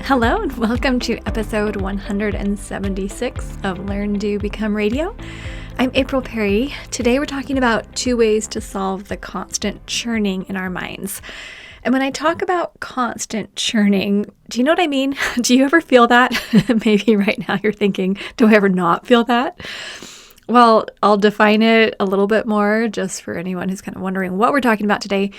Hello and welcome to episode 176 of Learn, Do, Become Radio. I'm April Perry. Today we're talking about 2 ways to solve the constant churning in our minds. And when I talk about constant churning, do you know what I mean? Do you ever feel that? Maybe right now you're thinking, do I ever not feel that? Well, I'll define it a little bit more just for anyone who's kind of wondering what we're talking about today.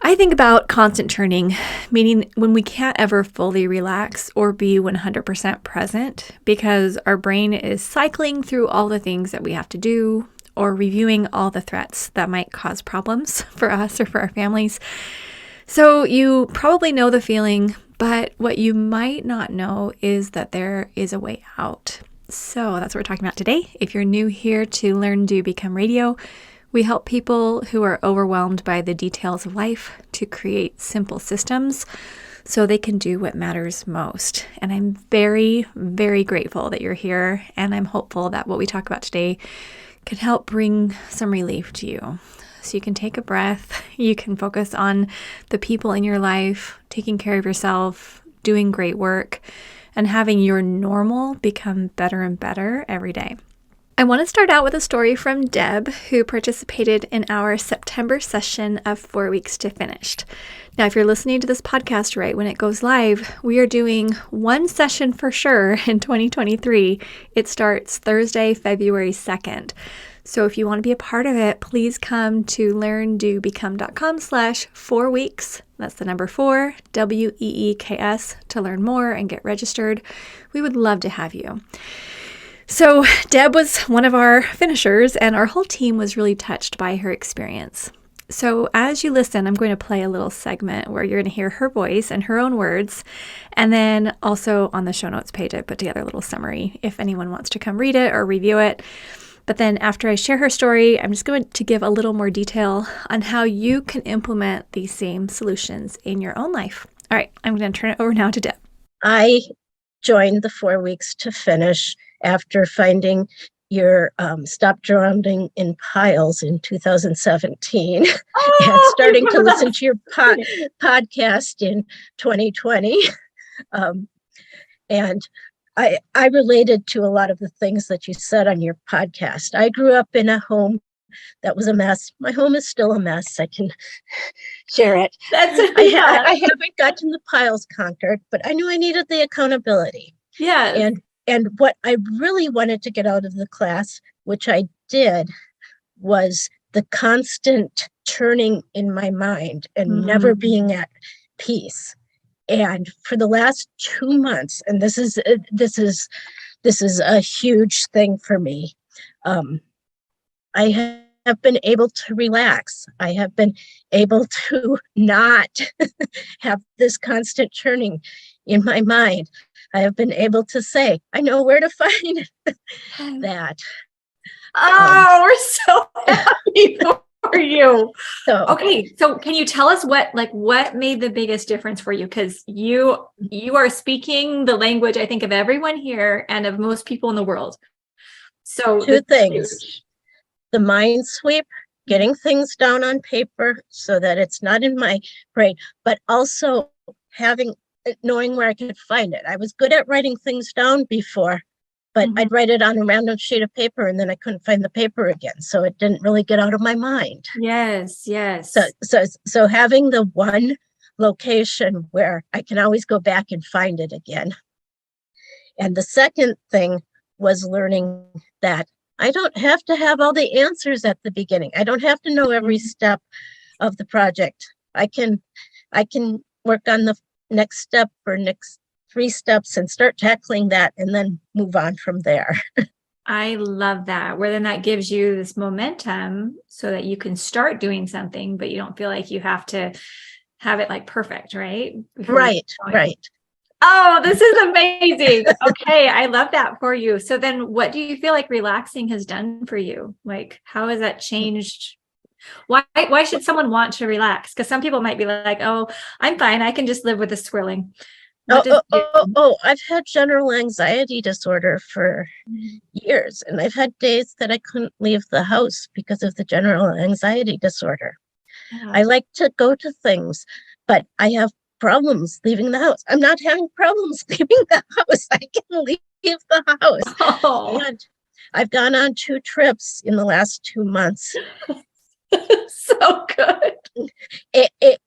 I think about constant churning, meaning when we can't ever fully relax or be 100% present because our brain is cycling through all the things that we have to do or reviewing all the threats that might cause problems for us or for our families. So you probably know the feeling, but what you might not know is that there is a way out. So that's what we're talking about today. If you're new here to Learn, Do, Become Radio, we help people who are overwhelmed by the details of life to create simple systems so they can do what matters most. And I'm very, very grateful that you're here, and I'm hopeful that what we talk about today can help bring some relief to you. So you can take a breath, you can focus on the people in your life, taking care of yourself, doing great work, and having your normal become better and better every day. I want to start out with a story from Deb, who participated in our September session of 4 weeks to finished. Now, if you're listening to this podcast right when it goes live, we are doing one session for sure in 2023. It starts Thursday, February 2nd. So if you want to be a part of it, please come to learndobecome.com/4 weeks. That's the number 4, WEEKS, to learn more and get registered. We would love to have you. So Deb was one of our finishers, and our whole team was really touched by her experience. So as you listen, I'm going to play a little segment where you're going to hear her voice and her own words. And then also on the show notes page, I put together a little summary if anyone wants to come read it or review it. But then after I share her story, I'm just going to give a little more detail on how you can implement these same solutions in your own life. All right, I'm going to turn it over now to Deb. I joined the 4 weeks to finish after finding your Stop Drowning in Piles in 2017 and starting to listen to your podcast in 2020. And I related to a lot of the things that you said on your podcast. I grew up in a home that was a mess. My home is still a mess. I can share it. I haven't gotten the piles conquered, but I knew I needed the accountability. Yeah. And what I really wanted to get out of the class, which I did, was the constant churning in my mind and never being at peace. And for the last 2 months, and this is a huge thing for me, I have been able to relax. I have been able to not have this constant churning in my mind. I have been able to say, I know where to find that. Oh, we're so happy for you. Okay, so can you tell us what made the biggest difference for you? Because you are speaking the language, I think, of everyone here and of most people in the world. So 2 things. The mind sweep, getting things down on paper so that it's not in my brain, but also knowing where I could find it. I was good at writing things down before, but I'd write it on a random sheet of paper and then I couldn't find the paper again. So it didn't really get out of my mind. Yes. So having the one location where I can always go back and find it again. And the second thing was learning that I don't have to have all the answers at the beginning. I don't have to know every step of the project. I can work on the next step or next 3 steps and start tackling that and then move on from there. I love that. Where then that gives you this momentum so that you can start doing something, but you don't feel like you have to have it like perfect, right? Right. Oh, this is amazing. Okay. I love that for you. So then what do you feel like relaxing has done for you? Like, how has that changed? Why should someone want to relax? Because some people might be like, oh, I'm fine. I can just live with the swirling. I've had general anxiety disorder for years, and I've had days that I couldn't leave the house because of the general anxiety disorder. Yeah. I like to go to things, but I have problems leaving the house. I'm not having problems leaving the house. I can leave the house. Oh, And I've gone on 2 trips in the last 2 months. so good.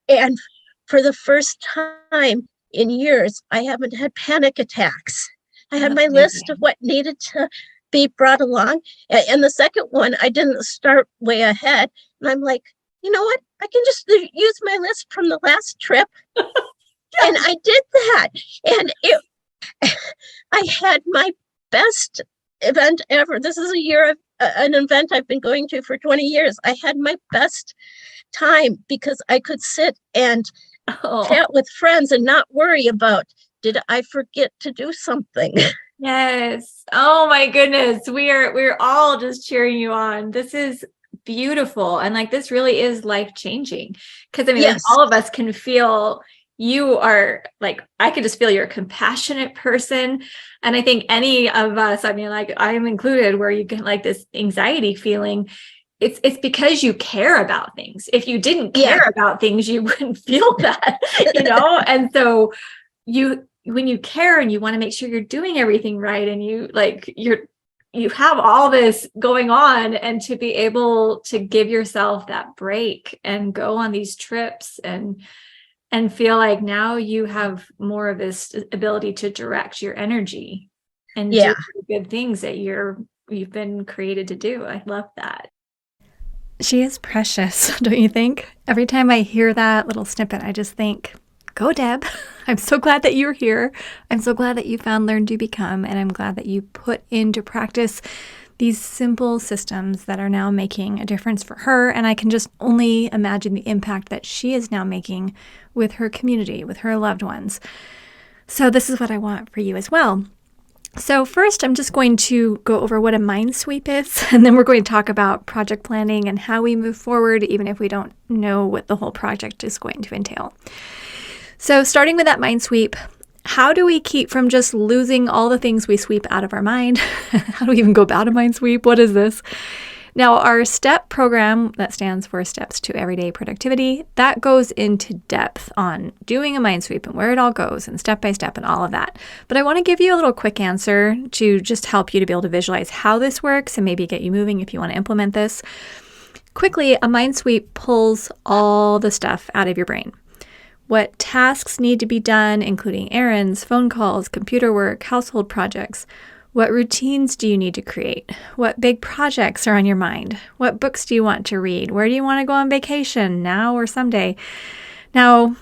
And for the first time in years, I haven't had panic attacks. I had my list of what needed to be brought along. And the second one, I didn't start way ahead. And I'm like, you know what? I can just use my list from the last trip. And I did that. And I had my best event ever. This is a year of an event I've been going to for 20 years. I had my best time because I could sit and chat with friends and not worry about, did I forget to do something? Yes. Oh my goodness. We're all just cheering you on. This is beautiful. And like, this really is life changing. Cause I mean, Yes. all of us can feel you are like, I could just feel you're a compassionate person. And I think any of us, I mean, like I'm included, where you get like this anxiety feeling, it's because you care about things. If you didn't care about things, you wouldn't feel that, And so when you care and you want to make sure you're doing everything right, and you have all this going on, and to be able to give yourself that break and go on these trips and feel like now you have more of this ability to direct your energy and do good things that you've been created to do. I love that. She is precious, don't you think? Every time I hear that little snippet, I just think, go Deb. I'm so glad that you're here. I'm so glad that you found Learn to Become, and I'm glad that you put into practice these simple systems that are now making a difference for her. And I can just only imagine the impact that she is now making with her community, with her loved ones. So this is what I want for you as well. So first, I'm just going to go over what a mind sweep is, and then we're going to talk about project planning and how we move forward, even if we don't know what the whole project is going to entail. So starting with that mind sweep, how do we keep from just losing all the things we sweep out of our mind? How do we even go about a mind sweep? What is this? Now, our STEP program, that stands for Steps to Everyday Productivity, that goes into depth on doing a mind sweep and where it all goes and step by step and all of that. But I want to give you a little quick answer to just help you to be able to visualize how this works and maybe get you moving if you want to implement this. Quickly, a mind sweep pulls all the stuff out of your brain. What tasks need to be done, including errands, phone calls, computer work, household projects. What routines do you need to create? What big projects are on your mind? What books do you want to read? Where do you want to go on vacation, now or someday? Now,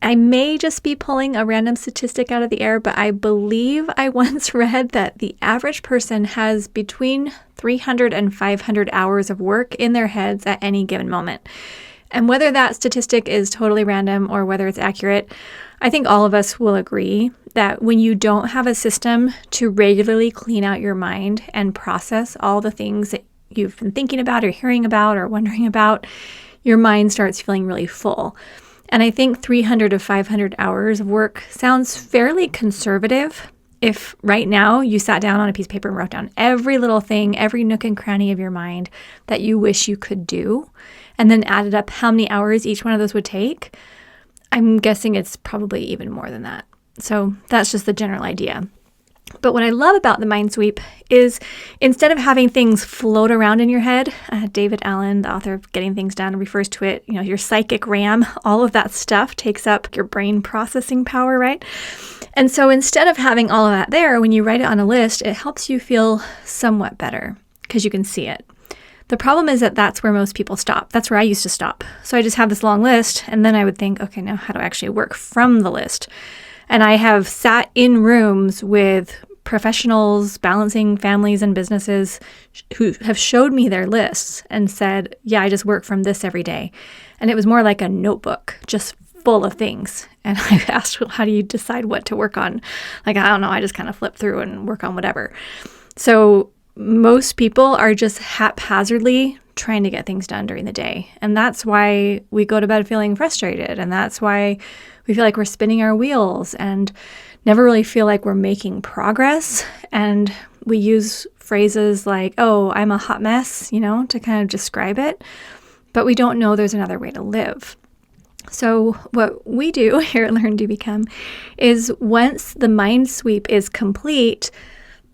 I may just be pulling a random statistic out of the air, but I believe I once read that the average person has between 300 and 500 hours of work in their heads at any given moment. And whether that statistic is totally random or whether it's accurate, I think all of us will agree that when you don't have a system to regularly clean out your mind and process all the things that you've been thinking about or hearing about or wondering about, your mind starts feeling really full. And I think 300 to 500 hours of work sounds fairly conservative. If right now you sat down on a piece of paper and wrote down every little thing, every nook and cranny of your mind that you wish you could do, and then added up how many hours each one of those would take, I'm guessing it's probably even more than that. So that's just the general idea. But what I love about the mind sweep is instead of having things float around in your head, David Allen, the author of Getting Things Done, refers to it, your psychic RAM, all of that stuff takes up your brain processing power, right? And so instead of having all of that there, when you write it on a list, it helps you feel somewhat better because you can see it. The problem is that that's where most people stop. That's where I used to stop. So I just have this long list, and then I would think, okay, now how do I actually work from the list? And I have sat in rooms with professionals balancing families and businesses who have showed me their lists and said, yeah, I just work from this every day. And it was more like a notebook, just full of things. And I asked, well, how do you decide what to work on? Like, I don't know. I just kind of flip through and work on whatever. So most people are just haphazardly trying to get things done during the day. And that's why we go to bed feeling frustrated. And that's why we feel like we're spinning our wheels and never really feel like we're making progress. And we use phrases like, oh, I'm a hot mess, to kind of describe it. But we don't know there's another way to live. So what we do here at Learn, Do, Become is once the mind sweep is complete,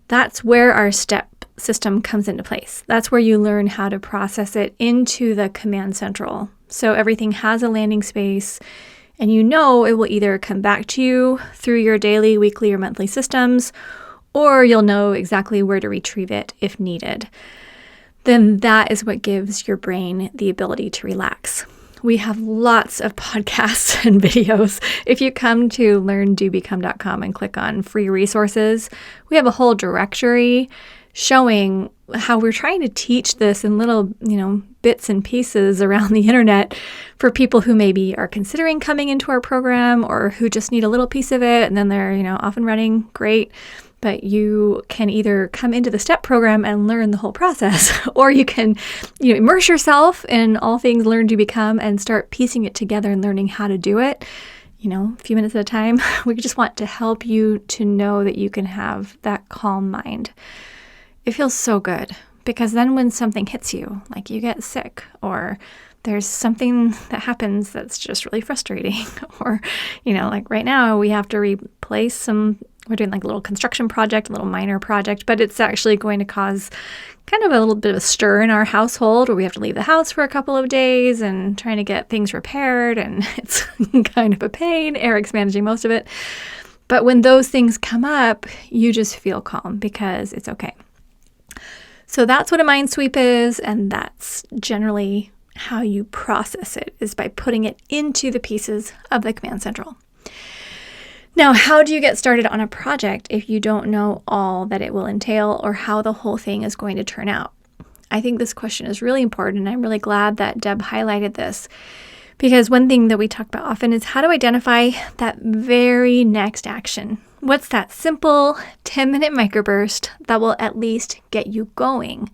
that's where our step system comes into place. That's where you learn how to process it into the command central. So everything has a landing space, and you know it will either come back to you through your daily, weekly, or monthly systems, or you'll know exactly where to retrieve it if needed. Then that is what gives your brain the ability to relax. We have lots of podcasts and videos. If you come to learndobecome.com and click on free resources, we have a whole directory showing how we're trying to teach this in little, bits and pieces around the internet for people who maybe are considering coming into our program or who just need a little piece of it and then they're, off and running. Great. But you can either come into the STEP program and learn the whole process, or you can immerse yourself in all things Learn, Do, Become and start piecing it together and learning how to do it, a few minutes at a time. We just want to help you to know that you can have that calm mind. It feels so good because then when something hits you, like you get sick or there's something that happens that's just really frustrating or, like right now we have to replace we're doing like a little construction project, a little minor project, but it's actually going to cause kind of a little bit of a stir in our household where we have to leave the house for a couple of days and trying to get things repaired. And it's kind of a pain. Eric's managing most of it. But when those things come up, you just feel calm because it's okay. So that's what a mind sweep is. And that's generally how you process it, is by putting it into the pieces of the command central. Now, how do you get started on a project if you don't know all that it will entail or how the whole thing is going to turn out? I think this question is really important, and I'm really glad that Deb highlighted this, because one thing that we talk about often is how to identify that very next action. What's that simple 10-minute microburst that will at least get you going?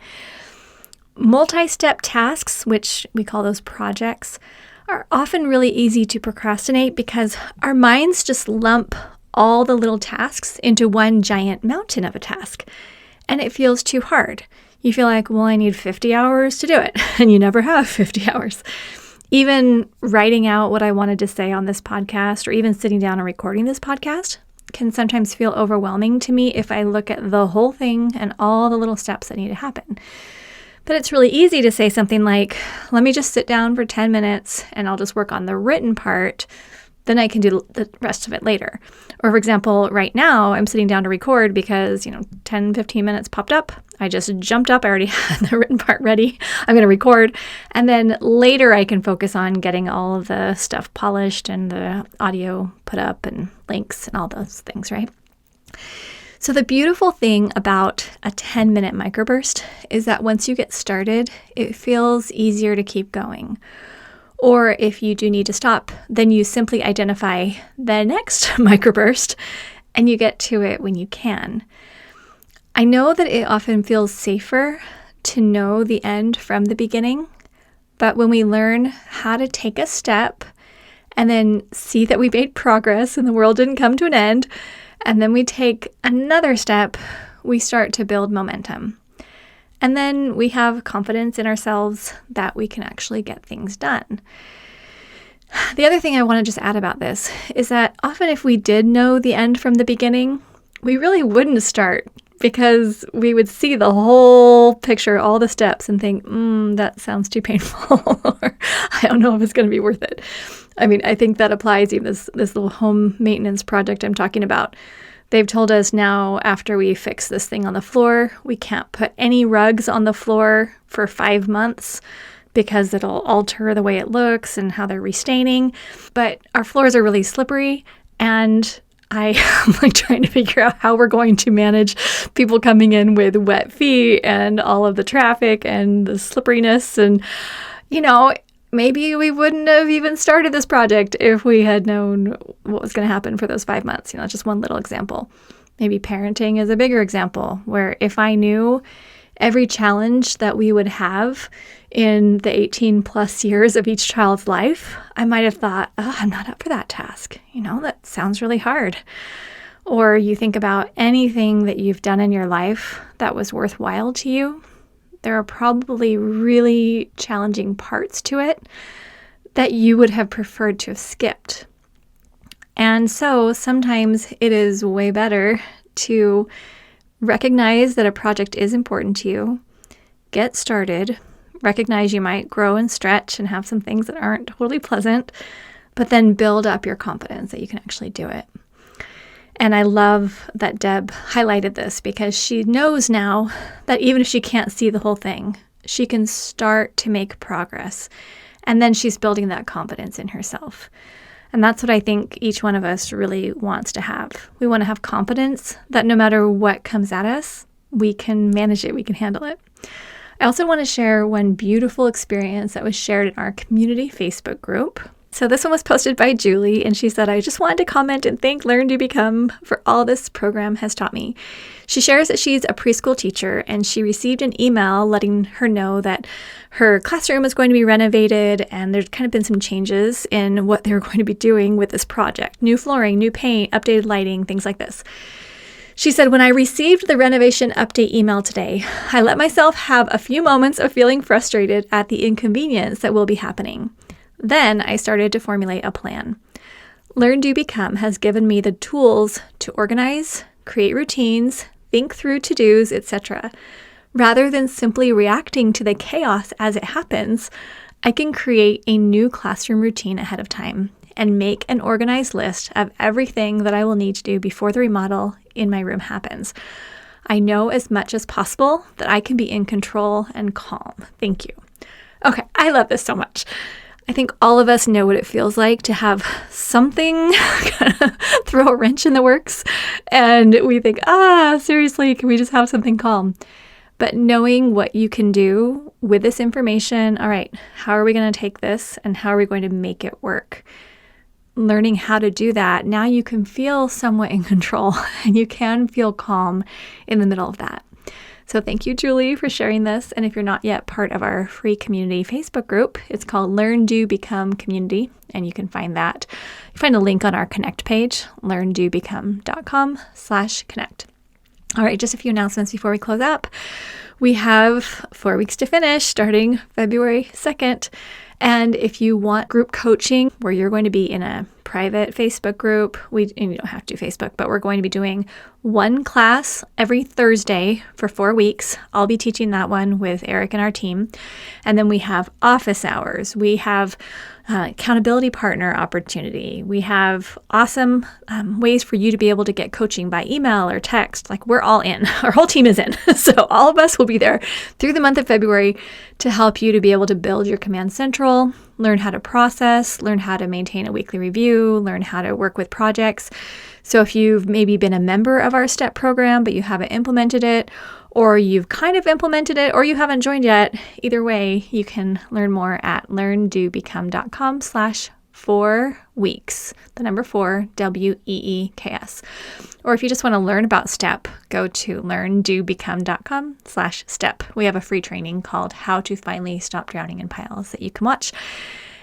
Multi-step tasks, which we call those projects, are often really easy to procrastinate because our minds just lump all the little tasks into one giant mountain of a task, and it feels too hard. You feel like, well, I need 50 hours to do it, and you never have 50 hours. Even writing out what I wanted to say on this podcast or even sitting down and recording this podcast can sometimes feel overwhelming to me if I look at the whole thing and all the little steps that need to happen. But it's really easy to say something like, let me just sit down for 10 minutes and I'll just work on the written part. Then I can do the rest of it later. Or for example, right now I'm sitting down to record because, 10, 15 minutes popped up. I just jumped up. I already had the written part ready. I'm going to record. And then later I can focus on getting all of the stuff polished and the audio put up and links and all those things, right? So the beautiful thing about a 10-minute microburst is that once you get started, it feels easier to keep going. Or if you do need to stop, then you simply identify the next microburst and you get to it when you can. I know that it often feels safer to know the end from the beginning, but when we learn how to take a step and then see that we made progress and the world didn't come to an end, and then we take another step, we start to build momentum. And then we have confidence in ourselves that we can actually get things done. The other thing I want to just add about this is that often if we did know the end from the beginning, we really wouldn't start because we would see the whole picture, all the steps, and think, that sounds too painful, or I don't know if it's going to be worth it. I mean, I think that applies even this little home maintenance project I'm talking about. They've told us now after we fix this thing on the floor, we can't put any rugs on the floor for 5 months because it'll alter the way it looks and how they're restaining. But our floors are really slippery, and I am trying to figure out how we're going to manage people coming in with wet feet and all of the traffic and the slipperiness. And, maybe we wouldn't have even started this project if we had known what was going to happen for those 5 months. That's just one little example. Maybe parenting is a bigger example, where if I knew every challenge that we would have in the 18 plus years of each child's life, I might have thought, I'm not up for that task. That sounds really hard. Or you think about anything that you've done in your life that was worthwhile to you. There are probably really challenging parts to it that you would have preferred to have skipped. And so sometimes it is way better to recognize that a project is important to you, get started, recognize you might grow and stretch and have some things that aren't totally pleasant, but then build up your confidence that you can actually do it. And I love that Deb highlighted this because she knows now that even if she can't see the whole thing, she can start to make progress. And then she's building that confidence in herself. And that's what I think each one of us really wants to have. We want to have confidence that no matter what comes at us, we can manage it, we can handle it. I also want to share one beautiful experience that was shared in our community Facebook group. So this one was posted by Julie, and she said, I just wanted to comment and thank Learn to Become for all this program has taught me. She shares that she's a preschool teacher, and she received an email letting her know that her classroom is going to be renovated, and there's kind of been some changes in what they were going to be doing with this project. New flooring, new paint, updated lighting, things like this. She said, when I received the renovation update email today, I let myself have a few moments of feeling frustrated at the inconvenience that will be happening. Then I started to formulate a plan. Learn, Do, Become has given me the tools to organize, create routines, think through to-dos, etc. Rather than simply reacting to the chaos as it happens, I can create a new classroom routine ahead of time and make an organized list of everything that I will need to do before the remodel in my room happens. I know as much as possible that I can be in control and calm. Thank you. Okay, I love this so much. I think all of us know what it feels like to have something kind of throw a wrench in the works, and we think, seriously, can we just have something calm? But knowing what you can do with this information, all right, how are we going to take this and how are we going to make it work? Learning how to do that, now you can feel somewhat in control and you can feel calm in the middle of that. So thank you, Julie, for sharing this. And if you're not yet part of our free community Facebook group, it's called Learn, Do, Become Community. And you can find that. You find a link on our Connect page, learndobecome.com/connect. All right, just a few announcements before we close up. We have 4 weeks to finish starting February 2nd. And if you want group coaching where you're going to be in a private Facebook group, and you don't have to do Facebook, but we're going to be doing one class every Thursday for 4 weeks. I'll be teaching that one with Eric and our team. And then we have office hours. We have accountability partner opportunity. We have awesome ways for you to be able to get coaching by email or text. Like, we're all in. Our whole team is in. So all of us will be there through the month of February to help you to be able to build your Command Central, learn how to process, learn how to maintain a weekly review, learn how to work with projects. So if you've maybe been a member of our STEP program, but you haven't implemented it, or you've kind of implemented it, or you haven't joined yet, either way, you can learn more at learndobecome.com/4 weeks, the number 4, WEEKS. Or if you just want to learn about STEP, go to learndobecome.com/step. We have a free training called How to Finally Stop Drowning in Piles that you can watch.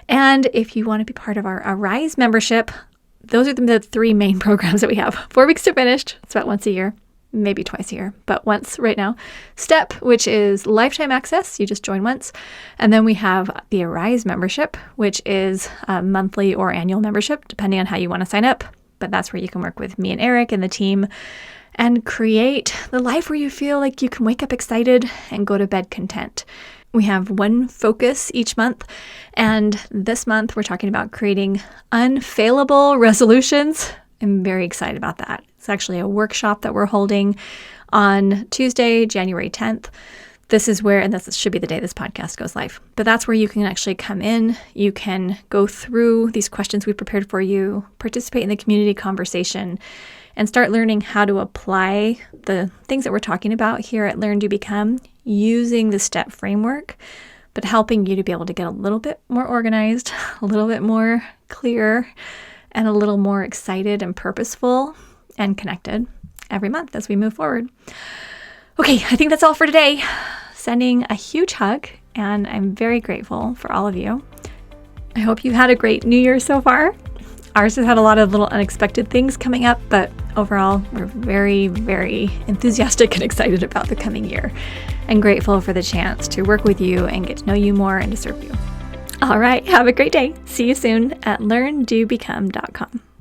And if you want to be part of our Arise membership, those are the 3 main programs that we have. 4 weeks to finish. It's about once a year. Maybe twice a year, but once right now. STEP, which is lifetime access. You just join once. And then we have the Arise membership, which is a monthly or annual membership, depending on how you want to sign up. But that's where you can work with me and Eric and the team and create the life where you feel like you can wake up excited and go to bed content. We have one focus each month. And this month, we're talking about creating unfailable resolutions. I'm very excited about that. It's actually a workshop that we're holding on Tuesday, January 10th. This is where, and this should be the day this podcast goes live, but that's where you can actually come in. You can go through these questions we prepared for you, participate in the community conversation, and start learning how to apply the things that we're talking about here at Learn, Do, Become using the STEP framework, but helping you to be able to get a little bit more organized, a little bit more clear, and a little more excited and purposeful and connected every month as we move forward. Okay, I think that's all for today. Sending a huge hug, and I'm very grateful for all of you. I hope you had a great New Year so far. Ours has had a lot of little unexpected things coming up, but overall, we're very, very enthusiastic and excited about the coming year and grateful for the chance to work with you and get to know you more and to serve you. All right. Have a great day. See you soon at learndobecome.com.